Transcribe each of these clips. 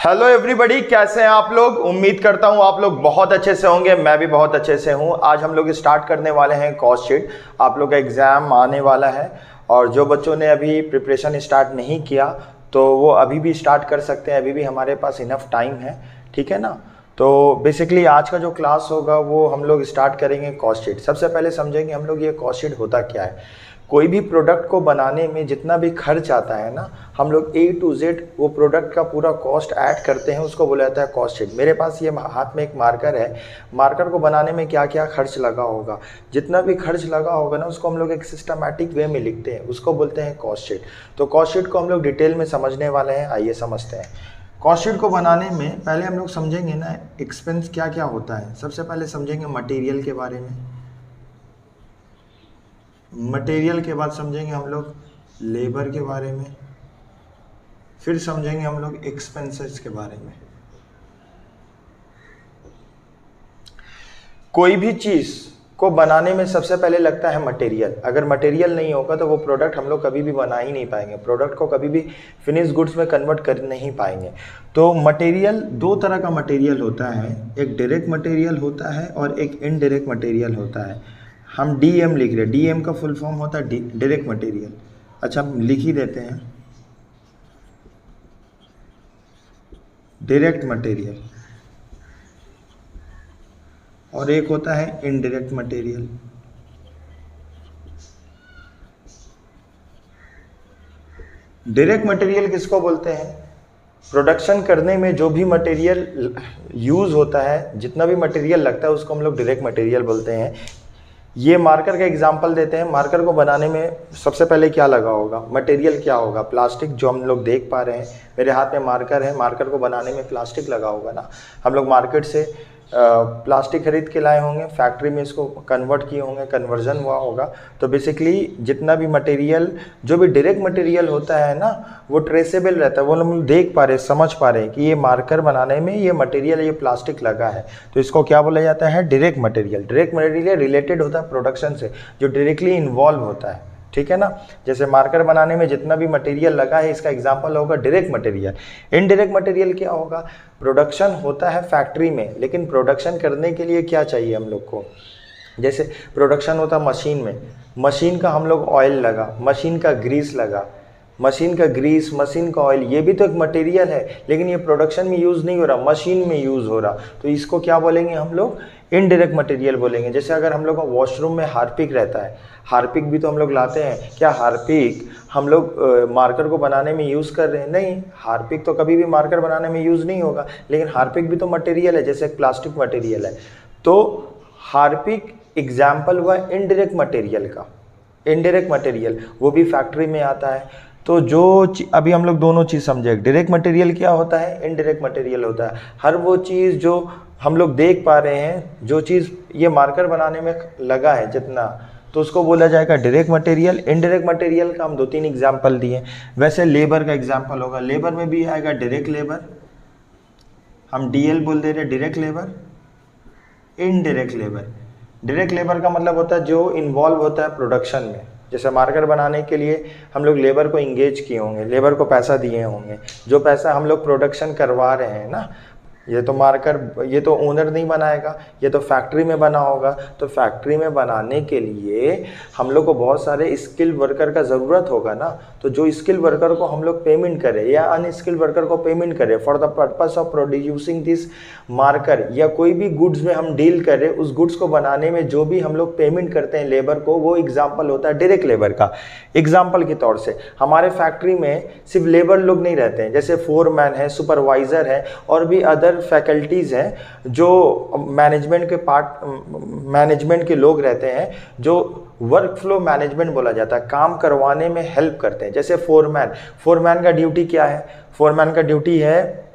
Hello everybody, कैसे हैं आप लोग। उम्मीद करता हूं आप लोग बहुत अच्छे से होंगे। मैं भी बहुत अच्छे से हूं। आज हम लोग स्टार्ट करने वाले हैं कॉस्ट शीट। आप लोग का एग्ज़ाम आने वाला है और जो बच्चों ने अभी प्रिपरेशन स्टार्ट नहीं किया तो वो अभी भी स्टार्ट कर सकते हैं। अभी भी हमारे पास इनफ टाइम है, ठीक है ना। तो बेसिकली आज का जो क्लास होगा वो हम लोग स्टार्ट करेंगे कॉस्ट शीट। सबसे पहले समझेंगे हम लोग ये कॉस्ट शीट होता क्या है। कोई भी प्रोडक्ट को बनाने में जितना भी खर्च आता है ना, हम लोग A to Z वो प्रोडक्ट का पूरा कॉस्ट ऐड करते हैं, उसको बोला जाता है कॉस्ट शीट। मेरे पास ये हाथ में एक मार्कर है। मार्कर को बनाने में क्या क्या खर्च लगा होगा, जितना भी खर्च लगा होगा ना, उसको हम लोग एक सिस्टमैटिक वे में लिखते हैं, उसको बोलते हैं कॉस्ट शीट। तो कॉस्ट शीट को हम लोग डिटेल में समझने वाले हैं। आइए समझते हैं। कॉस्ट शीट को बनाने में पहले हम लोग समझेंगे ना एक्सपेंस क्या क्या होता है। सबसे पहले समझेंगे मटेरियल के बारे में, मटेरियल के बाद समझेंगे हम लोग लेबर के बारे में, फिर समझेंगे हम लोग एक्सपेंसेस के बारे में। कोई भी चीज़ को बनाने में सबसे पहले लगता है मटेरियल। अगर मटेरियल नहीं होगा तो वो प्रोडक्ट हम लोग कभी भी बना ही नहीं पाएंगे, प्रोडक्ट को कभी भी फिनिश गुड्स में कन्वर्ट कर नहीं पाएंगे। तो मटेरियल, दो तरह का मटेरियल होता है, एक डायरेक्ट मटेरियल होता है और एक इनडायरेक्ट मटेरियल होता है। हम DM लिख रहे हैं, DM का फुल फॉर्म होता है डायरेक्ट मटेरियल। अच्छा, हम लिख ही देते हैं डायरेक्ट मटेरियल, और एक होता है इनडायरेक्ट मटेरियल। डायरेक्ट मटेरियल किसको बोलते हैं? प्रोडक्शन करने में जो भी मटेरियल यूज़ होता है, जितना भी मटेरियल लगता है, उसको हम लोग डायरेक्ट मटेरियल बोलते हैं। ये मार्कर का एग्जांपल देते हैं। मार्कर को बनाने में सबसे पहले क्या लगा होगा, मटेरियल क्या होगा? प्लास्टिक, जो हम लोग देख पा रहे हैं। मेरे हाथ में मार्कर है, मार्कर को बनाने में प्लास्टिक लगा होगा ना। हम लोग मार्केट से प्लास्टिक खरीद के लाए होंगे, फैक्ट्री में इसको कन्वर्ट किए होंगे, कन्वर्जन हुआ होगा। तो बेसिकली जितना भी मटेरियल, जो भी डायरेक्ट मटेरियल होता है ना, वो ट्रेसेबल रहता है। वो हम देख पा रहे हैं, समझ पा रहे हैं कि ये मार्कर बनाने में ये मटेरियल, ये प्लास्टिक लगा है, तो इसको क्या बोला जाता है? Direct material. Direct material related होता है प्रोडक्शन से, जो डायरेक्टली इन्वॉल्व होता है, ठीक है ना। जैसे मार्कर बनाने में जितना भी मटेरियल लगा है, इसका एग्जांपल होगा डायरेक्ट मटेरियल। इनडायरेक्ट मटेरियल क्या होगा? प्रोडक्शन होता है फैक्ट्री में, लेकिन प्रोडक्शन करने के लिए क्या चाहिए हम लोग को? जैसे प्रोडक्शन होता है मशीन में, मशीन का हम लोग ऑयल लगा, मशीन का ग्रीस लगा, मशीन का ग्रीस, मशीन का ऑयल, ये भी तो एक मटेरियल है, लेकिन ये प्रोडक्शन में यूज़ नहीं हो रहा, मशीन में यूज़ हो रहा। तो इसको क्या बोलेंगे हम लोग? इनडायरेक्ट मटेरियल बोलेंगे। जैसे अगर हम लोग का वॉशरूम में हार्पिक रहता है, हार्पिक भी तो हम लोग लाते हैं। क्या हार्पिक हम लोग मार्कर को बनाने में यूज़ कर रहे हैं? नहीं, हार्पिक तो कभी भी मार्कर बनाने में यूज़ नहीं होगा, लेकिन हार्पिक भी तो मटेरियल है, जैसे एक प्लास्टिक मटेरियल है। तो हार्पिक एग्जाम्पल हुआ इनडायरेक्ट मटेरियल का। इनडायरेक्ट मटेरियल वो भी फैक्ट्री में आता है। तो जो अभी हम लोग दोनों चीज़ समझे, डायरेक्ट मटेरियल क्या होता है, इनडायरेक्ट मटेरियल होता है। हर वो चीज़ जो हम लोग देख पा रहे हैं, जो चीज़ ये मार्कर बनाने में लगा है जितना, तो उसको बोला जाएगा डायरेक्ट मटेरियल। इनडायरेक्ट मटेरियल का हम 2-3 एग्जाम्पल दिए। वैसे लेबर का एग्जाम्पल होगा, लेबर में भी आएगा डायरेक्ट लेबर, हम DL बोल दे रहे, direct labour, indirect labour. Direct labour का मतलब होता है जो इन्वॉल्व होता है प्रोडक्शन में। जैसे मार्कर बनाने के लिए हम लोग लेबर को इंगेज किए होंगे, लेबर को पैसा दिए होंगे, जो पैसा हम लोग प्रोडक्शन करवा रहे हैं ना। ये तो मार्कर, ये तो ओनर नहीं बनाएगा, ये तो फैक्ट्री में बना होगा। तो फैक्ट्री में बनाने के लिए हम लोग को बहुत सारे स्किल वर्कर का ज़रूरत होगा ना। तो जो स्किल वर्कर को हम लोग पेमेंट करें या अनस्किल वर्कर को पेमेंट करें for the purpose of producing this marker, या कोई भी गुड्स में हम डील करें, उस गुड्स को बनाने में जो भी हम लोग पेमेंट करते हैं लेबर को, वो एग्जाम्पल होता है डायरेक्ट लेबर का। एग्जाम्पल के तौर से हमारे फैक्ट्री में सिर्फ लेबर लोग नहीं रहते हैं, जैसे फोरमैन है, सुपरवाइज़र है, और भी अदर फैकल्टीज़ हैं जो मैनेजमेंट के मैनेजमेंट के लोग रहते हैं, जो वर्क फ्लो मैनेजमेंट बोला जाता है, काम करवाने में हेल्प करते हैं। जैसे फोरमैन का ड्यूटी क्या है? फोरमैन का ड्यूटी है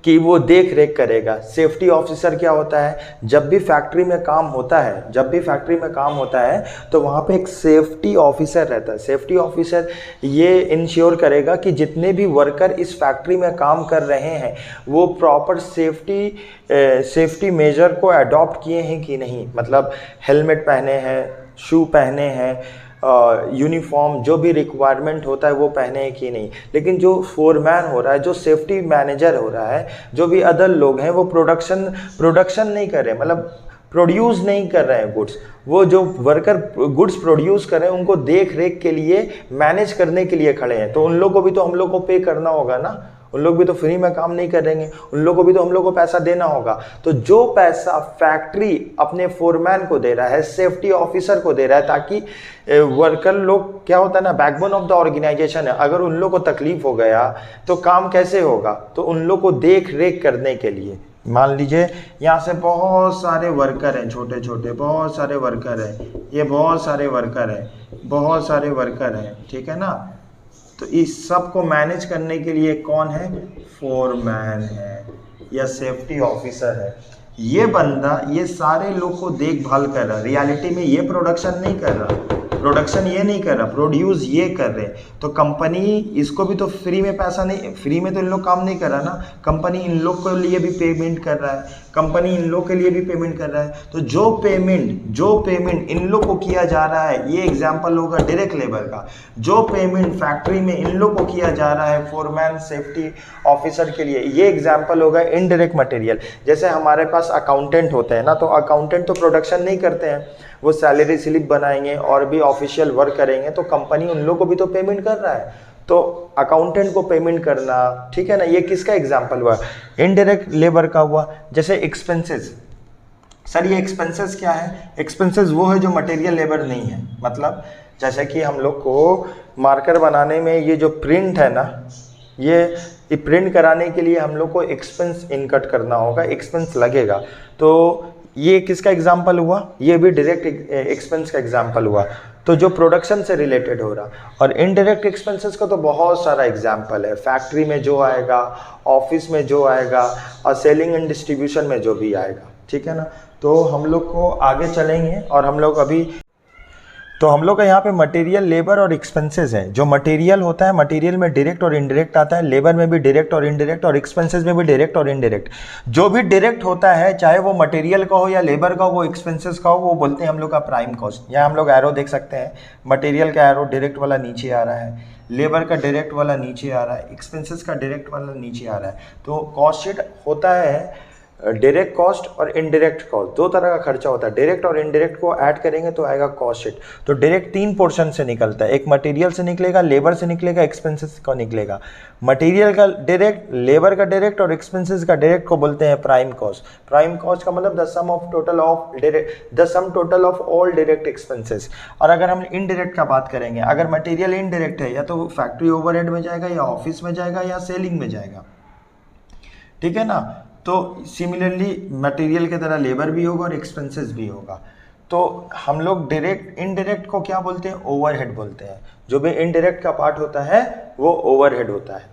कि वो देख रेख करेगा। सेफ्टी ऑफिसर क्या होता है? जब भी फैक्ट्री में काम होता है, जब भी फैक्ट्री में काम होता है तो वहाँ पे एक सेफ्टी ऑफिसर रहता है। सेफ्टी ऑफिसर ये इंश्योर करेगा कि जितने भी वर्कर इस फैक्ट्री में काम कर रहे हैं वो प्रॉपर सेफ्टी मेजर को अडॉप्ट किए हैं कि नहीं। मतलब हेलमेट पहने हैं, शू पहने हैं, यूनिफॉर्म जो भी रिक्वायरमेंट होता है वो पहने हैं कि नहीं। लेकिन जो फोरमैन हो रहा है, जो सेफ्टी मैनेजर हो रहा है, जो भी अदर लोग हैं, वो प्रोडक्शन नहीं कर रहे, मतलब प्रोड्यूस नहीं कर रहे हैं गुड्स। वो जो वर्कर गुड्स प्रोड्यूस कर रहे हैं उनको देख रेख के लिए, मैनेज करने के लिए खड़े हैं। तो उन लोग को भी तो हम लोग को पे करना होगा ना, उन लोग भी तो फ्री में काम नहीं करेंगे, उन लोग को भी तो हम लोग को पैसा देना होगा। तो जो पैसा फैक्ट्री अपने फोरमैन को दे रहा है, सेफ्टी ऑफिसर को दे रहा है, ताकि वर्कर लोग, क्या होता है ना, बैकबोन ऑफ द ऑर्गेनाइजेशन है, अगर उन लोग को तकलीफ हो गया तो काम कैसे होगा। तो उन लोग को देख रेख करने के लिए, मान लीजिए यहाँ से बहुत सारे वर्कर हैं, छोटे छोटे बहुत सारे वर्कर हैं, ये बहुत सारे वर्कर हैं, बहुत सारे वर्कर हैं, ठीक है ना। तो इस सब को मैनेज करने के लिए कौन है, फोरमैन है या सेफ्टी ऑफिसर है। ये बंदा ये सारे लोग को देखभाल कर रहा है। रियलिटी में ये प्रोडक्शन नहीं कर रहा, प्रोडक्शन ये नहीं कर रहा, प्रोड्यूस ये कर रहे। तो कंपनी इसको भी तो फ्री में पैसा नहीं, फ्री में तो इन लोग काम नहीं कर रहा ना, कंपनी इन लोग के लिए भी पेमेंट कर रहा है, कंपनी इन लोग के लिए भी पेमेंट कर रहा है। तो जो पेमेंट इन लोग को किया जा रहा है, ये एग्जांपल होगा डायरेक्ट लेबर का। जो पेमेंट फैक्ट्री में इन लोग को किया जा रहा है फोरमैन सेफ्टी ऑफिसर के लिए, ये एग्जांपल होगा इनडायरेक्ट मटेरियल। जैसे हमारे पास अकाउंटेंट होते हैं ना, तो अकाउंटेंट तो प्रोडक्शन नहीं करते हैं, वो सैलरी स्लिप बनाएंगे और भी ऑफिशियल वर्क करेंगे, तो कंपनी उन लोग को भी तो पेमेंट कर रहा है। तो अकाउंटेंट को पेमेंट करना, ठीक है ना, ये किसका एग्जांपल हुआ, इनडायरेक्ट लेबर का हुआ। जैसे एक्सपेंसेस, सर ये एक्सपेंसेस क्या है, एक्सपेंसेस वो है जो मटेरियल लेबर नहीं है। मतलब जैसे कि हम लोग को मार्कर बनाने में ये जो प्रिंट है ना, ये प्रिंट कराने के लिए हम लोग को एक्सपेंस इनकट करना होगा, एक्सपेंस लगेगा। तो ये किसका एग्जाम्पल हुआ, ये भी डायरेक्ट एक्सपेंस का एग्जाम्पल हुआ, तो जो प्रोडक्शन से रिलेटेड हो रहा। और इनडायरेक्ट एक्सपेंसेस का तो बहुत सारा एग्जाम्पल है, फैक्ट्री में जो आएगा, ऑफिस में जो आएगा, और सेलिंग एंड डिस्ट्रीब्यूशन में जो भी आएगा, ठीक है ना। तो हम लोग को आगे चलेंगे और हम लोग अभी, तो हम लोग का यहाँ पे मटेरियल, लेबर और एक्सपेंसेस है। जो मटेरियल होता है, मटेरियल में डायरेक्ट और इनडायरेक्ट आता है, लेबर में भी डायरेक्ट और इनडायरेक्ट, और एक्सपेंसेस में भी डायरेक्ट और इनडायरेक्ट। जो भी डायरेक्ट होता है, चाहे वो मटेरियल का हो या लेबर का हो, वो एक्सपेंसेस का हो, वो बोलते हैं हम लोग का प्राइम कॉस्ट। यहाँ हम लोग एरो देख सकते हैं, मटेरियल का एरो डायरेक्ट वाला नीचे आ रहा है, लेबर का डायरेक्ट वाला नीचे आ रहा है, एक्सपेंसेस का डायरेक्ट वाला नीचे आ रहा है। तो कॉस्ट शीट होता है डायरेक्ट कॉस्ट और इनडायरेक्ट कॉस्ट, दो तरह का खर्चा होता है। डायरेक्ट और इनडायरेक्ट को ऐड करेंगे तो आएगा कॉस्ट शीट। तो डायरेक्ट 3 पोर्शन से निकलता है, एक मटेरियल से निकलेगा, लेबर से निकलेगा, एक्सपेंसेस का निकलेगा। मटेरियल का डायरेक्ट, लेबर का डायरेक्ट और एक्सपेंसेस का डायरेक्ट को बोलते हैं प्राइम कॉस्ट। प्राइम कॉस्ट का मतलब the sum total of all direct expenses. और अगर हम इनडायरेक्ट का बात करेंगे, अगर मटेरियल इनडायरेक्ट है, या तो फैक्ट्री ओवरहेड में जाएगा, या ऑफिस में जाएगा, या सेलिंग में जाएगा, ठीक है ना। तो सिमिलरली मटेरियल की तरह लेबर भी होगा और एक्सपेंसेस भी होगा। तो हम लोग डायरेक्ट, इनडायरेक्ट को क्या बोलते हैं, ओवरहेड बोलते हैं। जो भी इनडायरेक्ट का पार्ट होता है वो ओवरहेड होता है।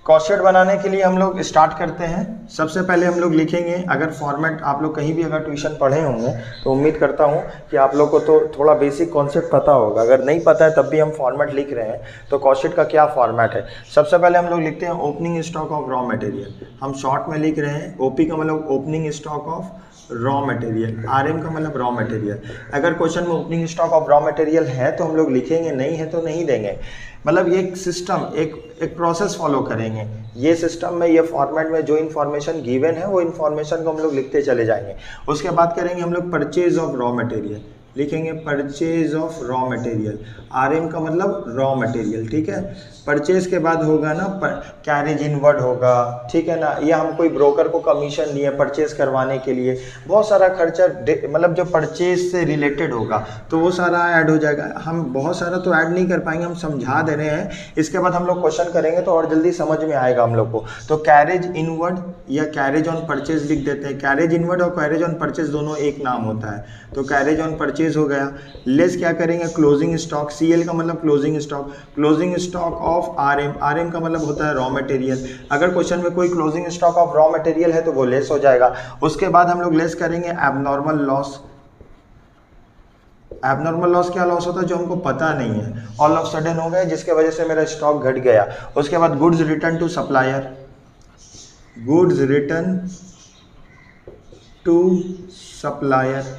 कॉस्ट शीट बनाने के लिए हम लोग स्टार्ट करते हैं। सबसे पहले हम लोग लिखेंगे, अगर फॉर्मेट आप लोग कहीं भी अगर ट्यूशन पढ़े होंगे तो उम्मीद करता हूँ कि आप लोग को तो थोड़ा बेसिक कॉन्सेप्ट पता होगा। अगर नहीं पता है तब भी हम फॉर्मेट लिख रहे हैं, तो कॉस्ट शीट का क्या फॉर्मेट है। सबसे पहले हम लोग लिखते हैं opening stock of raw material. हम शॉर्ट में लिख रहे हैं, ओपी का मतलब opening stock of raw material, RM का मतलब रॉ मटेरियल। अगर क्वेश्चन में opening stock of raw material है तो हम लोग लिखेंगे, नहीं है तो नहीं देंगे। मतलब ये एक सिस्टम, एक प्रोसेस फॉलो करेंगे। ये सिस्टम में, ये फॉर्मेट में जो इन्फॉर्मेशन गिवन है वो इन्फॉर्मेशन को हम लोग लिखते चले जाएंगे। उसके बाद करेंगे हम लोग परचेज ऑफ रॉ मटेरियल, लिखेंगे purchase of raw material, RM का मतलब रॉ मटेरियल, ठीक है। परचेज के बाद होगा ना कैरेज इनवर्ड होगा, ठीक है ना। या हम कोई ब्रोकर को कमीशन लिए परचेज करवाने के लिए, बहुत सारा खर्चा, मतलब जो परचेज से रिलेटेड होगा तो वो सारा ऐड हो जाएगा। हम बहुत सारा तो ऐड नहीं कर पाएंगे, हम समझा दे रहे हैं। इसके बाद हम लोग क्वेश्चन करेंगे तो और जल्दी समझ में आएगा हम लोग को। तो कैरेज इनवर्ड या कैरेज ऑन परचेज लिख देते हैं। कैरेज इनवर्ड और कैरेज ऑन परचेज दोनों एक नाम होता है। तो कैरेज ऑन परचेज हो गया। लेस क्या करेंगे, क्लोजिंग स्टॉक, सीएल का मतलब closing stock, closing stock of RM, RM का मतलब होता है रॉ मटेरियल। अगर क्वेश्चन में कोई closing stock of raw material है तो वो लेस हो जाएगा। उसके बाद हम लोग लेस करेंगे एबनॉर्मल लॉस। एबनॉर्मल लॉस क्या लॉस होता है, जो हमको पता नहीं है, ऑल ऑफ सडन हो गए जिसके वजह से मेरा स्टॉक घट गया। उसके बाद goods return to supplier, goods return to supplier,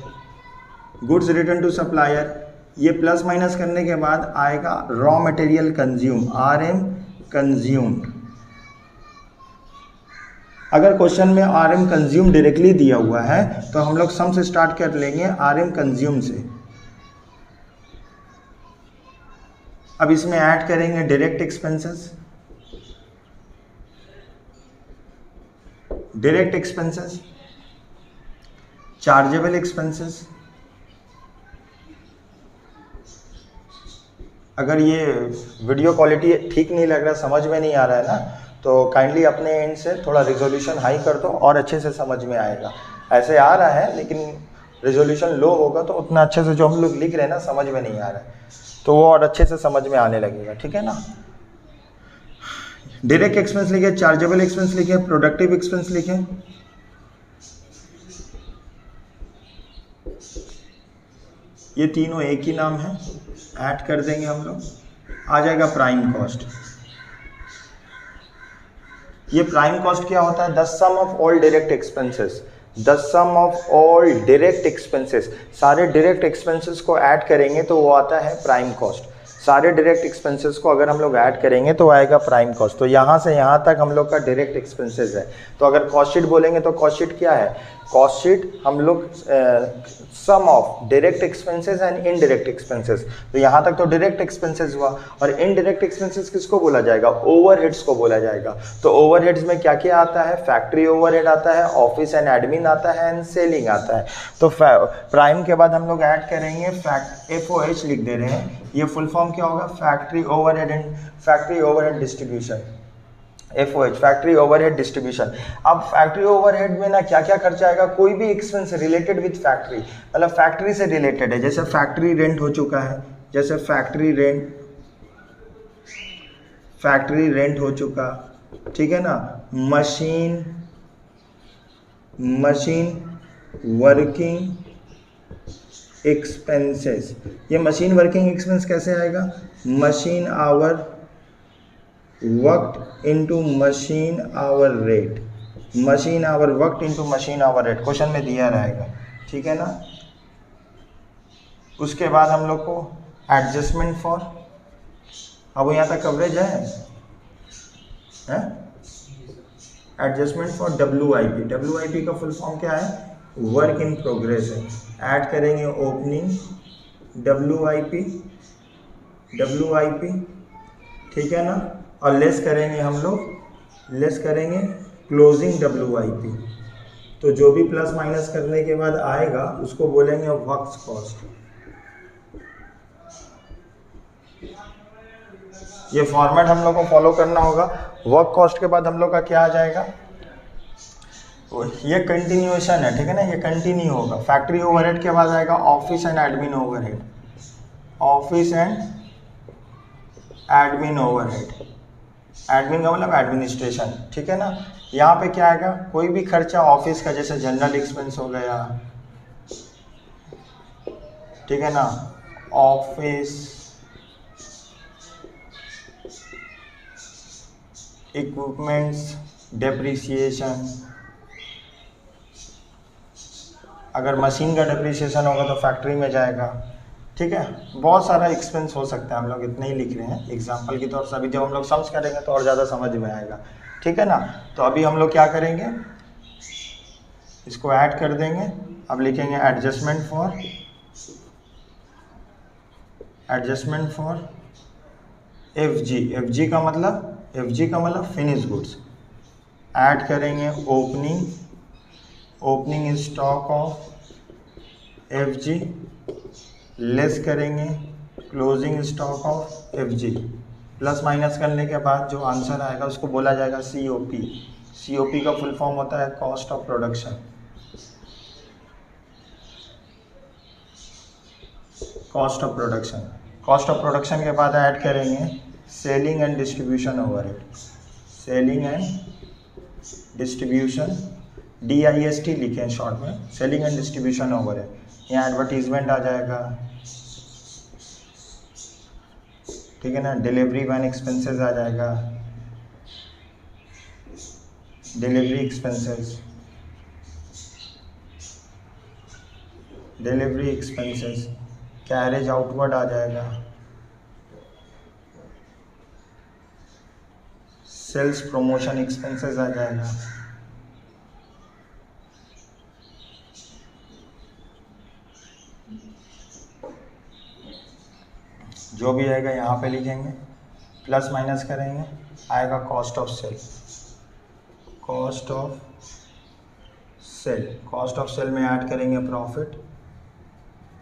goods return to supplier. ये प्लस माइनस करने के बाद आएगा raw material consume, RM consumed. अगर क्वेश्चन में RM कंज्यूम डायरेक्टली दिया हुआ है तो हम लोग सम से स्टार्ट कर लेंगे RM कंज्यूम से। अब इसमें ऐड करेंगे direct expenses, direct expenses, chargeable expenses. अगर ये वीडियो क्वालिटी ठीक नहीं लग रहा, समझ में नहीं आ रहा है ना, तो काइंडली अपने एंड से थोड़ा रिजोल्यूशन हाई कर दो और अच्छे से समझ में आएगा। ऐसे आ रहा है लेकिन रिजोल्यूशन लो होगा तो उतना अच्छे से जो हम लोग लिख रहे हैं ना समझ में नहीं आ रहा है, तो वो और अच्छे से समझ में आने लगेगा, ठीक है ना। डायरेक्ट एक्सपेंस लिखे, चार्जेबल एक्सपेंस लिखे, प्रोडक्टिव एक्सपेंस लिखे। ये तीनों एक ही नाम है, ऐड कर देंगे हम लोग, आ जाएगा प्राइम कॉस्ट। ये प्राइम कॉस्ट क्या होता है? The sum of all direct expenses, the sum of all direct expenses, सारे डायरेक्ट एक्सपेंसेस को ऐड करेंगे तो वो आता है प्राइम कॉस्ट। सारे डायरेक्ट एक्सपेंसेस को अगर हम लोग ऐड करेंगे तो आएगा प्राइम कॉस्ट। तो यहाँ से यहाँ तक हम लोग का डायरेक्ट एक्सपेंसेस है। तो अगर कॉस्ट शीट बोलेंगे तो कॉस्ट शीट क्या है? कॉस्ट शीट हम लोग sum of direct expenses and indirect expenses. तो यहाँ तक तो डायरेक्ट एक्सपेंसेस हुआ, और इनडायरेक्ट एक्सपेंसेस किसको बोला जाएगा? ओवरहेड्स को बोला जाएगा। तो ओवरहेड्स में क्या क्या आता है? फैक्ट्री ओवरहेड आता है, ऑफिस एंड एडमिन आता है, एंड सेलिंग आता है। तो प्राइम के बाद हम लोग ऐड करेंगे FOH लिख दे रहे हैं। ये फुल फॉर्म क्या होगा? Factory overhead and factory overhead distribution. FOH factory overhead distribution. अब फैक्ट्री ओवरहेड में ना क्या क्या खर्चा आएगा? कोई भी एक्सपेंस रिलेटेड विद फैक्ट्री, मतलब फैक्ट्री से रिलेटेड है। जैसे फैक्ट्री रेंट हो चुका है, जैसे फैक्ट्री रेंट हो चुका, ठीक है ना। Machine working expenses. ये मशीन वर्किंग एक्सपेंस कैसे आएगा? Machine our worked into machine hour rate, machine our worked into machine hour rate, question में दिया रहेगा, ठीक है ना। उसके बाद हम लोग को एडजस्टमेंट फॉर, अब यहाँ तक कवरेज है? एडजस्टमेंट फॉर WIP का फुल फॉर्म क्या है? वर्क इन प्रोग्रेस है। ऐड करेंगे ओपनिंग WIP, ठीक है ना, और लेस करेंगे हम लोग, लेस करेंगे क्लोजिंग WIP। तो जो भी प्लस माइनस करने के बाद आएगा उसको बोलेंगे वर्क्स कॉस्ट। ये फॉर्मेट हम लोग को फॉलो करना होगा। वर्क कॉस्ट के बाद हम लोग का क्या आ जाएगा? ये कंटिन्यूएशन है, ठीक है ना, ये कंटिन्यू होगा। फैक्ट्री ओवरहेड के बाद आएगा office and admin overhead, office and admin overhead. Admin का मतलब एडमिनिस्ट्रेशन, ठीक है ना। यहाँ पे क्या आएगा? कोई भी खर्चा ऑफिस का, जैसे जनरल एक्सपेंस हो गया, ठीक है ना, ऑफिस इक्विपमेंट्स डेप्रिसिएशन। अगर मशीन का डेप्रिसिएशन होगा तो फैक्ट्री में जाएगा, ठीक है। बहुत सारा एक्सपेंस हो सकता है, हम लोग इतने ही लिख रहे हैं एग्जाम्पल की तौर से। अभी जब हम लोग सम्स करेंगे तो और ज़्यादा समझ में आएगा, ठीक है ना। तो अभी हम लोग क्या करेंगे? इसको ऐड कर देंगे। अब लिखेंगे एडजस्टमेंट फॉर FG का मतलब फिनिश गुड्स। ऐड करेंगे opening stock of FG, less करेंगे closing stock of FG। Plus minus करने के बाद जो आंसर आएगा उसको बोला जाएगा COP का फुल फॉर्म होता है cost of production. Cost of production के बाद ऐड करेंगे selling and distribution overhead, DIST लिखे हैं शॉर्ट में, सेलिंग एंड डिस्ट्रीब्यूशन ओवरहेड। यहाँ एडवर्टीजमेंट आ जाएगा, ठीक है ना। डिलीवरी वैन एक्सपेंसेस आ जाएगा, डिलीवरी एक्सपेंसेस, कैरेज आउटवर्ड आ जाएगा, सेल्स प्रमोशन एक्सपेंसेस आ जाएगा, जो भी आएगा यहाँ पे लिखेंगे, प्लस माइनस करेंगे, आएगा cost of sale. Cost of sale, cost of sale में ऐड करेंगे प्रॉफिट,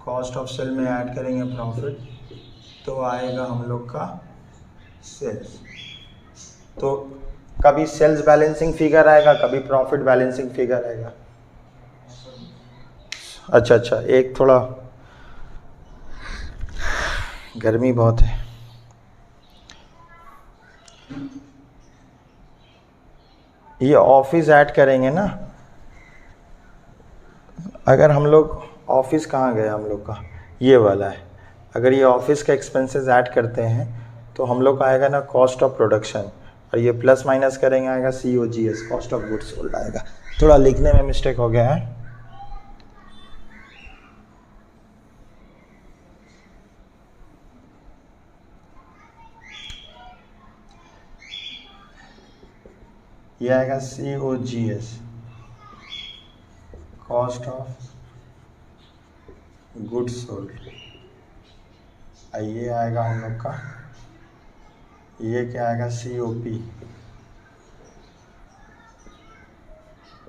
कॉस्ट ऑफ सेल में ऐड करेंगे प्रॉफिट, तो आएगा हम लोग का सेल्स। तो कभी सेल्स बैलेंसिंग फिगर आएगा, कभी प्रॉफिट बैलेंसिंग फिगर आएगा। अच्छा, एक थोड़ा गर्मी बहुत है। ये ऑफिस ऐड करेंगे ना, अगर हम लोग ऑफिस कहाँ गया हम लोग का, ये वाला है, अगर ये ऑफिस का एक्सपेंसेस ऐड करते हैं तो हम लोग का आएगा ना कॉस्ट ऑफ प्रोडक्शन, और ये प्लस माइनस करेंगे आएगा COGS, cost of goods sold आएगा। थोड़ा लिखने में मिस्टेक हो गया है। ये आएगा COGS, cost of goods sold. ये आएगा हम लोग का, ये क्या आएगा COP,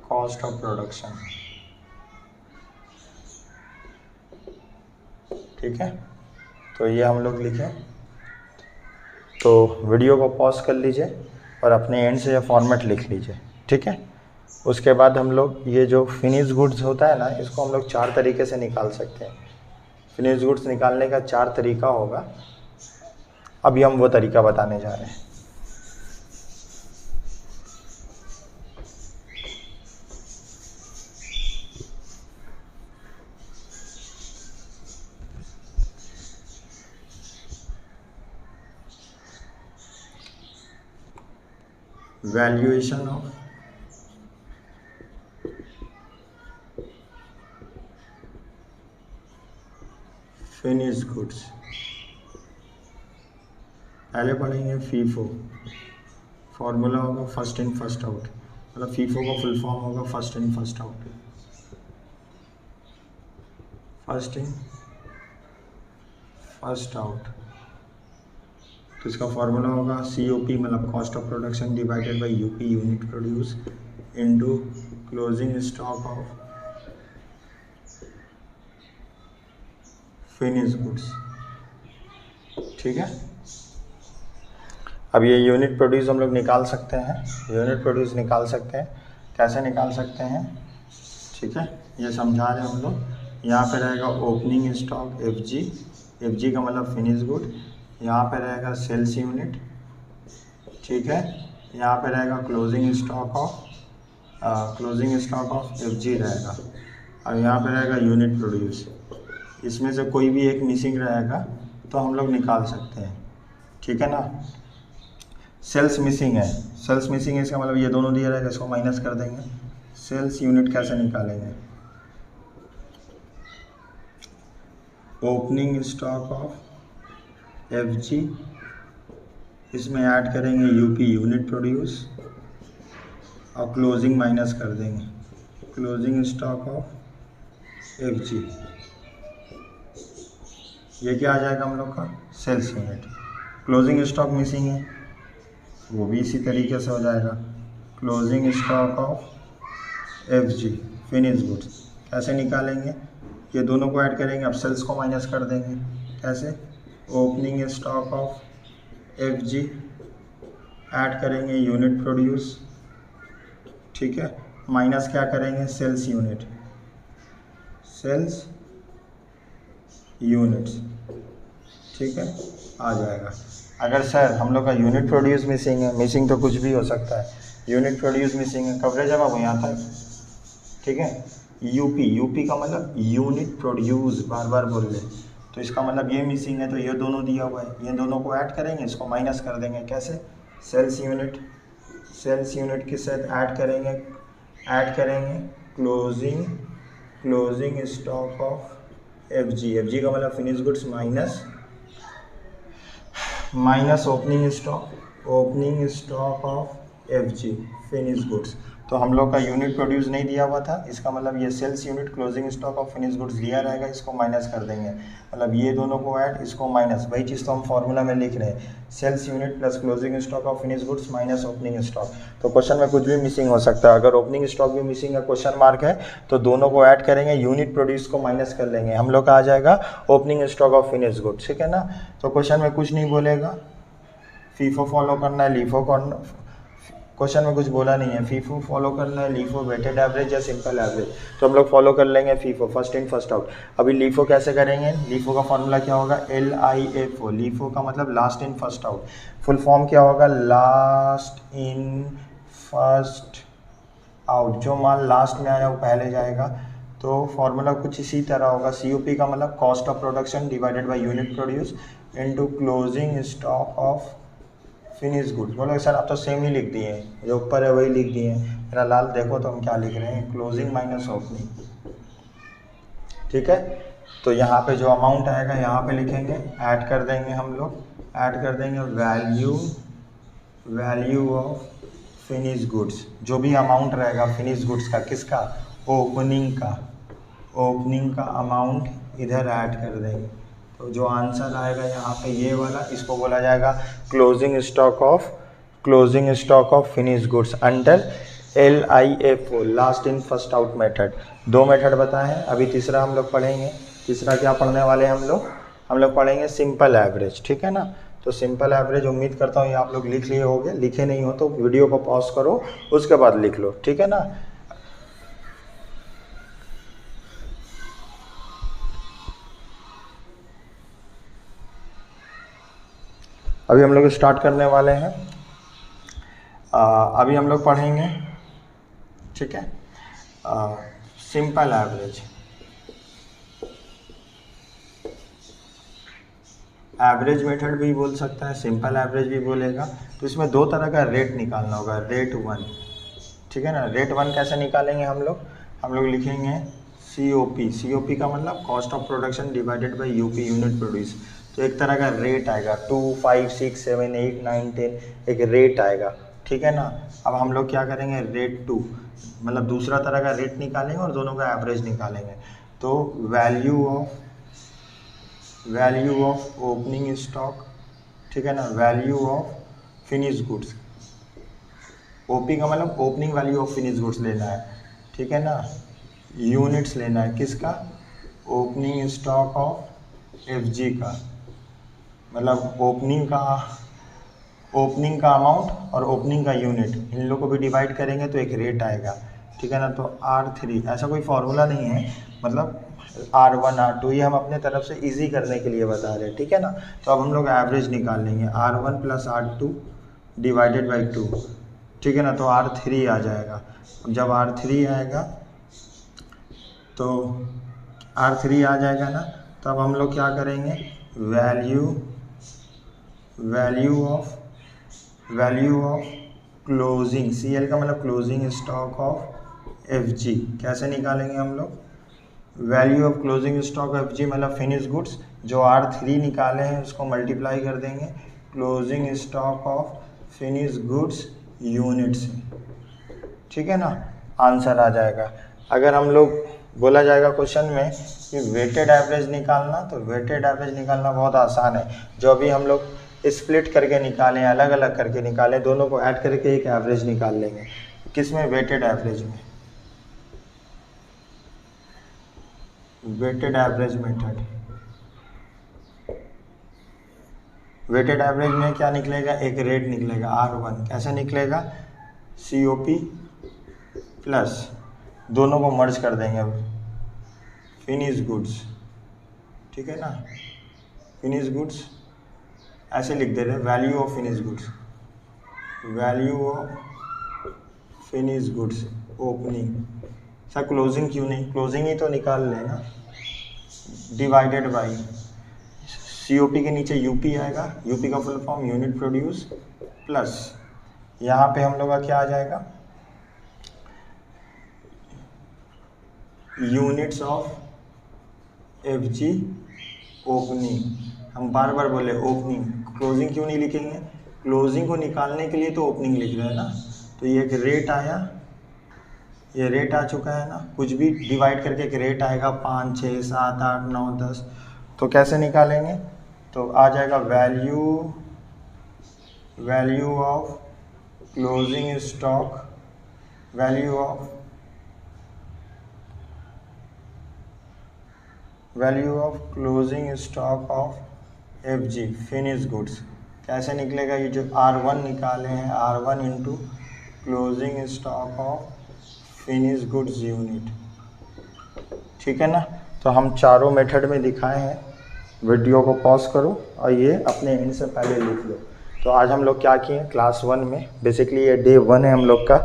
कॉस्ट ऑफ प्रोडक्शन। ठीक है, तो ये हम लोग लिखें। तो वीडियो को पॉज कर लीजिए और अपने एंड से ये फॉर्मेट लिख लीजिए। ठीक है, उसके बाद हम लोग ये जो फिनिश गुड्स होता है ना, इसको हम लोग 4 तरीके से निकाल सकते हैं। फिनिश गुड्स निकालने का 4 तरीका होगा, अभी हम वो तरीका बताने जा रहे हैं। वैल्यूएशन ऑफ फिनिश गुड्स, पहले पढ़ेंगे फीफो, फॉर्मूला होगा फर्स्ट इन फर्स्ट आउट, मतलब फीफो का फुल फॉर्म होगा first in first out. First in first out, तो इसका फॉर्मूला होगा COP मतलब cost of production divided by UP unit produce into closing stock of finish goods. ठीक है, अब ये यूनिट प्रोड्यूस हम लोग निकाल सकते हैं, यूनिट प्रोड्यूस निकाल सकते हैं, कैसे निकाल सकते हैं? ठीक है, ये समझा रहे हैं हम लोग। यहाँ पे रहेगा ओपनिंग स्टॉक FG का मतलब फिनिश गुड, यहाँ पे रहेगा सेल्स यूनिट। ठीक है, यहाँ पे रहेगा क्लोजिंग स्टॉक ऑफ FG रहेगा, और यहाँ पे रहेगा यूनिट प्रोड्यूस। इसमें से कोई भी एक मिसिंग रहेगा तो हम लोग निकाल सकते हैं। ठीक है ना, सेल्स मिसिंग है, सेल्स मिसिंग है इसका मतलब ये दोनों दिया रहेगा, इसको माइनस कर देंगे। सेल्स यूनिट कैसे निकालेंगे? ओपनिंग स्टॉक ऑफ FG, इसमें ऐड करेंगे UP यूनिट प्रोड्यूस और क्लोजिंग माइनस कर देंगे, क्लोजिंग स्टॉक ऑफ FG। ये क्या आ जाएगा हम लोग का? Sales unit. Closing stock missing है, वो भी इसी तरीके से हो जाएगा, closing stock of FG finish goods. कैसे निकालेंगे? ये दोनों को ऐड करेंगे, अब सेल्स को माइनस कर देंगे। कैसे? Opening stock of FG add करेंगे यूनिट प्रोड्यूस। ठीक है, माइनस क्या करेंगे? Sales unit, sales units. ठीक है, आ जाएगा। अगर सर हम लोग का यूनिट प्रोड्यूस मिसिंग है, मिसिंग तो कुछ भी हो सकता है, यूनिट प्रोड्यूस मिसिंग है, कवरेज अब आपको यहाँ तक। ठीक है, यूपी का मतलब यूनिट प्रोड्यूस, बार बार बोल ले, तो इसका मतलब ये मिसिंग है, तो ये दोनों दिया हुआ है, ये दोनों को ऐड करेंगे, इसको माइनस कर देंगे। कैसे? सेल्स यूनिट के साथ ऐड करेंगे closing stock of F G का मतलब finish goods minus opening stock of F G finish goods. तो हम लोग का यूनिट प्रोड्यूस नहीं दिया हुआ था, इसका मतलब ये sales unit closing stock of finish goods दिया रहेगा, इसको माइनस कर देंगे, मतलब ये दोनों को ऐड, इसको माइनस, वही चीज़ तो हम फॉर्मूला में लिख रहे हैं, sales unit plus closing stock of finish goods minus opening stock. तो क्वेश्चन में कुछ भी मिसिंग हो सकता है, अगर ओपनिंग स्टॉक भी मिसिंग है, क्वेश्चन मार्क है, तो दोनों को ऐड करेंगे, यूनिट प्रोड्यूस को माइनस कर लेंगे, हम लोग का आ जाएगा opening stock of finish goods, ठीक है ना। तो क्वेश्चन में कुछ नहीं बोलेगा, फीफो फॉलो करना है, लीफो करना, क्वेश्चन में कुछ बोला नहीं है, फीफो फॉलो करना है, लीफो वेटेड एवरेज या सिंपल एवरेज, तो हम लोग फॉलो कर लेंगे FIFO, first in first out. अभी लीफो कैसे करेंगे, लीफो का फॉर्मूला क्या होगा, LIFO, लीफो का मतलब last in first out, full form क्या होगा, लास्ट इन फर्स्ट आउट, जो माल लास्ट में आया वो पहले जाएगा। तो फॉर्मूला कुछ इसी तरह होगा, COP का मतलब cost of production divided by unit produce into closing stock of finish goods. बोलो सर आप तो सेम ही लिख दिए हैं, जो ऊपर है वही लिख दिए हैं, मेरा लाल देखो तो हम क्या लिख रहे हैं, क्लोजिंग माइनस ओपनिंग, ठीक है। तो यहाँ पे जो अमाउंट आएगा यहाँ पे लिखेंगे, ऐड कर देंगे हम लोग, ऐड कर देंगे वैल्यू ऑफ फिनिश गुड्स, जो भी अमाउंट रहेगा फिनिश गुड्स का, किसका, ओपनिंग का अमाउंट इधर ऐड कर देंगे। तो जो आंसर आएगा यहाँ पे ये वाला, इसको बोला जाएगा closing stock of finish goods under LIFO, last in first out method. दो मेथड बताए हैं, अभी तीसरा हम लोग पढ़ेंगे। तीसरा क्या पढ़ने वाले हैं हम लोग पढ़ेंगे सिंपल एवरेज, ठीक है ना। तो सिंपल एवरेज उम्मीद करता हूँ ये आप लोग लिख लिए होंगे, लिखे नहीं हो तो वीडियो को पॉज करो, उसके बाद लिख लो, ठीक है ना। अभी हम लोग स्टार्ट करने वाले हैं, अभी हम लोग पढ़ेंगे, ठीक है, सिंपल एवरेज। एवरेज मेथड भी बोल सकता है, सिंपल एवरेज भी बोलेगा। तो इसमें दो तरह का रेट निकालना होगा, रेट वन, ठीक है ना। रेट वन कैसे निकालेंगे हम लोग लिखेंगे COP का मतलब cost of production divided by UP, unit produce. तो एक तरह का रेट आएगा, 2, 5, 6, 7, 8, 9, 10 एक रेट आएगा, ठीक है ना। अब हम लोग क्या करेंगे, रेट टू मतलब दूसरा तरह का रेट निकालेंगे और दोनों का एवरेज निकालेंगे। तो वैल्यू ऑफ ओपनिंग स्टॉक, ठीक है ना, value of finish goods, OP का मतलब opening value of finish goods लेना है, ठीक है ना। यूनिट्स लेना है किसका, ओपनिंग स्टॉक ऑफ FG का, मतलब ओपनिंग का अमाउंट और ओपनिंग का यूनिट, इन लोगों को भी डिवाइड करेंगे तो एक रेट आएगा, ठीक है ना। तो R3, ऐसा कोई फॉर्मूला नहीं है, मतलब R1 R2 ये हम अपने तरफ से इजी करने के लिए बता रहे हैं, ठीक है ना। तो अब हम लोग एवरेज निकाल लेंगे, R1 plus R2 divided by 2, ठीक है ना। तो R3 आ जाएगा। जब R3 आएगा तो R3 आ जाएगा ना, तो अब हम लोग क्या करेंगे, वैल्यू ऑफ क्लोजिंग, CL का मतलब क्लोजिंग स्टॉक ऑफ FG, कैसे निकालेंगे हम लोग, value of closing stock FG मतलब फिनिश गुड्स, जो R3 निकाले हैं उसको मल्टीप्लाई कर देंगे closing stock of finish goods unit से, ठीक है ना। आंसर आ जाएगा। अगर हम लोग बोला जाएगा क्वेश्चन में कि वेटेड एवरेज निकालना, तो वेटेड एवरेज निकालना बहुत आसान है। जो अभी हम लोग स्प्लिट करके निकालें, अलग अलग करके निकालें, दोनों को ऐड करके एक एवरेज निकाल लेंगे। किसमें, वेटेड एवरेज में, weighted average method. Weighted average में क्या निकलेगा, एक रेट निकलेगा R1, कैसे निकलेगा, COP प्लस दोनों को मर्ज कर देंगे अब फिनिश गुड्स, ठीक है ना। फिनिश गुड्स ऐसे लिख दे रहे हैं, value of finish goods opening. Sir closing क्यों नहीं, क्लोजिंग ही तो निकाल लेना, डिवाइडेड बाई COP के नीचे UP आएगा, UP का full form unit produce, plus यहाँ पे हम लोग का क्या आ जाएगा, यूनिट्स ऑफ FG ओपनिंग, हम बार बार बोले ओपनिंग, क्लोजिंग क्यों नहीं लिखेंगे? क्लोजिंग को निकालने के लिए तो ओपनिंग लिख रहे हैं ना। तो ये एक रेट आया, ये रेट आ चुका है ना, कुछ भी डिवाइड करके एक रेट आएगा 5, 6, 7, 8, 9, 10, तो कैसे निकालेंगे? तो आ जाएगा value of closing stock, value of closing stock of FG finish goods. कैसे निकलेगा? ये जो R1 निकाले हैं, R1 into closing stock of finish goods unit, ठीक है ना। तो हम चारों मेथड में दिखाए हैं। वीडियो को पॉज करो और ये अपने एंड से पहले लिख लो। तो आज हम लोग क्या किए क्लास 1 में, बेसिकली ये डे 1 है हम लोग का,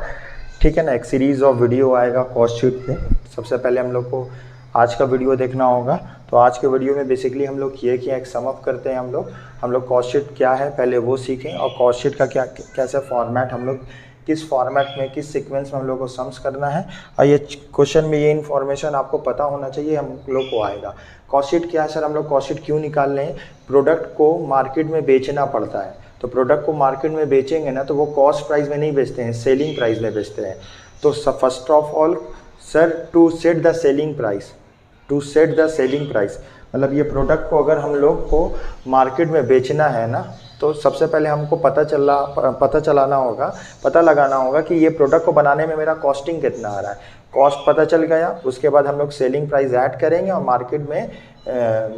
ठीक है ना। एक सीरीज़ ऑफ वीडियो आएगा कॉस्ट शीट पे। सबसे पहले हम लोग को आज का वीडियो देखना होगा। तो आज के वीडियो में बेसिकली हम लोग ये किया, एक समअप करते हैं हम लोग कॉस्ट शीट क्या है पहले वो सीखें, और कॉस्ट शीट का कैसे फॉर्मेट, हम लोग किस फॉर्मेट में, किस सीक्वेंस में हम लोग को सम्स करना है। और ये क्वेश्चन में ये इन्फॉर्मेशन आपको पता होना चाहिए, हम लोग को आएगा। कॉस्ट शीट क्या है सर, हम लोग कॉस्ट शीट क्यों निकाल रहे हैं? प्रोडक्ट को मार्केट में बेचना पड़ता है, तो प्रोडक्ट को मार्केट में बेचेंगे ना तो वो कॉस्ट प्राइस में नहीं बेचते हैं, सेलिंग प्राइस में बेचते हैं। तो first of all sir to set the selling price, मतलब ये प्रोडक्ट को अगर हम लोग को मार्केट में बेचना है ना, तो सबसे पहले हमको पता लगाना होगा कि ये प्रोडक्ट को बनाने में मेरा कॉस्टिंग कितना आ रहा है। कॉस्ट पता चल गया, उसके बाद हम लोग सेलिंग प्राइस ऐड करेंगे और मार्केट में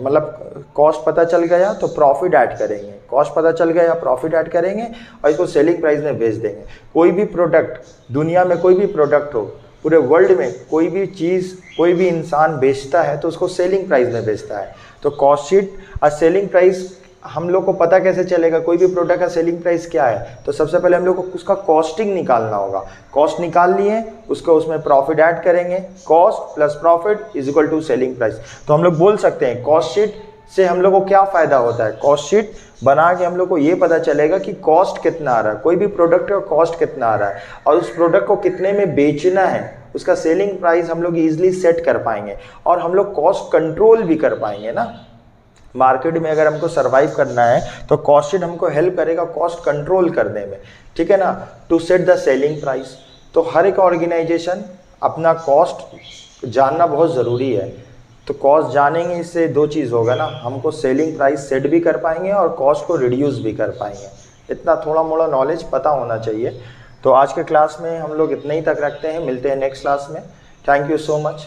मतलब कॉस्ट पता चल गया तो प्रॉफिट ऐड करेंगे, कॉस्ट पता चल गया प्रॉफिट ऐड करेंगे और इसको सेलिंग प्राइस में बेच देंगे। कोई भी प्रोडक्ट, दुनिया में कोई भी प्रोडक्ट हो, पूरे वर्ल्ड में कोई भी चीज़ कोई भी इंसान बेचता है तो उसको सेलिंग प्राइस में बेचता है। तो कॉस्ट शीट और सेलिंग प्राइस हम लोग को पता कैसे चलेगा कोई भी प्रोडक्ट का सेलिंग प्राइस क्या है? तो सबसे पहले हम लोग को उसका कॉस्टिंग निकालना होगा। कॉस्ट निकाल लिए, उसको उसमें प्रॉफिट ऐड करेंगे, cost plus profit is equal to selling price. तो हम लोग बोल सकते हैं कॉस्ट शीट से हम लोग को क्या फ़ायदा होता है? कॉस्ट शीट बना के हम लोग को ये पता चलेगा कि कॉस्ट कितना आ रहा है, कोई भी प्रोडक्ट का कॉस्ट कितना आ रहा है और उस प्रोडक्ट को कितने में बेचना है, उसका सेलिंग प्राइस हम लोग ईजिली सेट कर पाएंगे और हम लोग कॉस्ट कंट्रोल भी कर पाएंगे ना। मार्केट में अगर हमको सर्वाइव करना है तो कॉस्ट शीट हमको हेल्प करेगा कॉस्ट कंट्रोल करने में, ठीक है ना। To set the selling price, तो हर एक ऑर्गेनाइजेशन अपना कॉस्ट जानना बहुत ज़रूरी है। तो कॉस्ट जानेंगे, इससे दो चीज़ होगा ना, हमको सेलिंग प्राइस सेट भी कर पाएंगे और कॉस्ट को रिड्यूस भी कर पाएंगे। इतना थोड़ा मोड़ा नॉलेज पता होना चाहिए। तो आज के क्लास में हम लोग इतने ही तक रखते हैं, मिलते हैं नेक्स्ट क्लास में। Thank you so much.